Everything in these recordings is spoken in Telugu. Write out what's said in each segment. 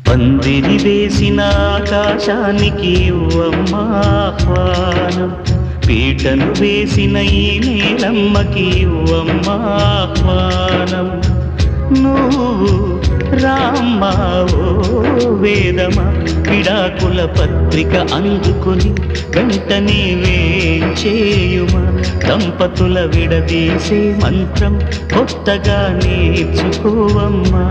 పందిరి వేసిన ఆకాశానికి ఇవ్వమ్మా ఆహ్వానం, పీటను వేసిన ఈ నేలమ్మకి ఇవ్వమ్మా ఆహ్వానం. నువ్వు రామ్మా ఓ వేదమా, విడాకుల పత్రిక అందుకొని వెంటనే వేంచేయుమా, దంపతుల విడదీసే మంత్రం కొత్తగా నేర్చుకోవమ్మా.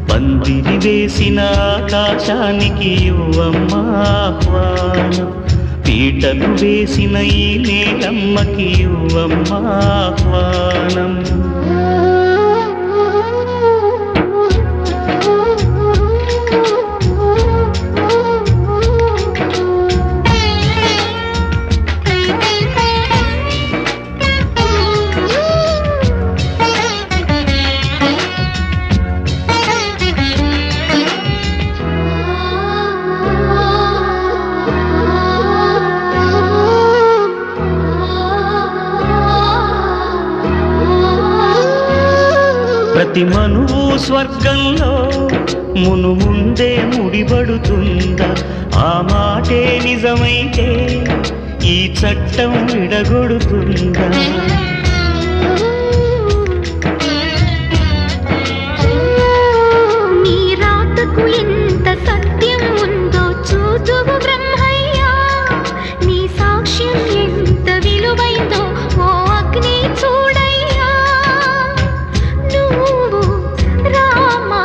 పందిరి వేసిన ఆకాశానికి ఇవ్వమ్మా ఆహ్వానం, పీటలు వేసిన ఈ నేలమ్మకి ఇవ్వమ్మా ఆహ్వానం. ప్రతి మనువు స్వర్గంలో ముందే ముడిపడుతుందా, ఆ మాటే నిజమైతే ఈ చట్టం విడగొడుతుందా. నీ రాతకు ఎంత సత్యం ఉందో చూదువు బ్రహ్మయ్యా, నీ సాక్ష్యం ఎంత విలువైందో ఓ అగ్ని చూడయ్యా. నువ్వు రామా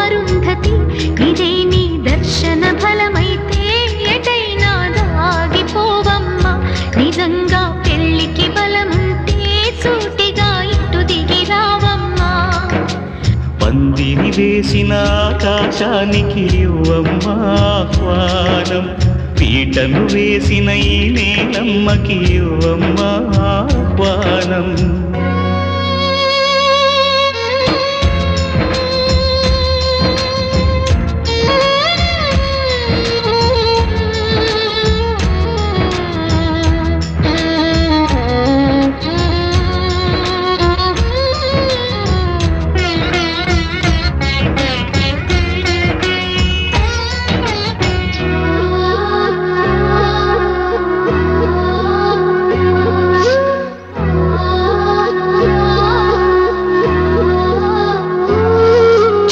అరుంధతి, ఇదే నీ దర్శన ఫలమైతే ఎటైనా దాగిపోవమ్మా. నిజంగా పెళ్లికి బలముంటే సూటిగా ఇటు దిగి రావమ్మా. పందిరి వేసిన ఆకాశానికి ఇవ్వమ్మా ఆహ్వానం, పీటను వేసిన ఈ నేలమ్మకి ఇవ్వమ్మా ఆహ్వానం.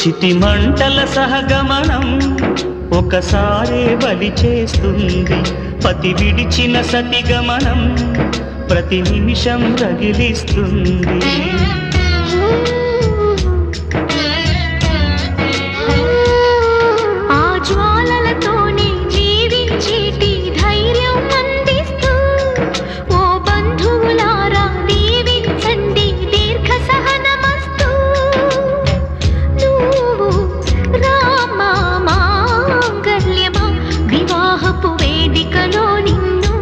చితి మంటల సహగమనం ఒకసారే బలి చేస్తుంది, పతి విడిచిన సతిగమనం ప్రతి నిమిషం రగిలిస్తుంది. ఆ జ్వాలలతోనే జీవించేటి ధైర్యం అందిస్తూ ఓ బంధువులారా దీవించండి దీర్ఘ సహనమస్తు. నువ్వు రామా మాంగల్యమా, వివాహపు వేదికలో నిన్ను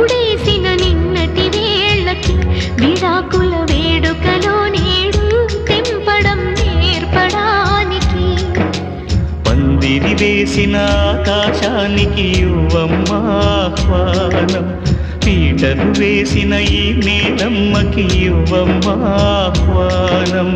ఉడేసిన నిన్నటి వేళ్ళకి విడాకుల వేడుకలో నేడు తెంపడం నేర్పడానికి. పందిరి వేసిన ఆకాశానికి ఇవ్వమ్మా ఆహ్వానం, పీటలు వేసిన ఈ నేలమ్మకి ఇవ్వమ్మా ఆహ్వానం.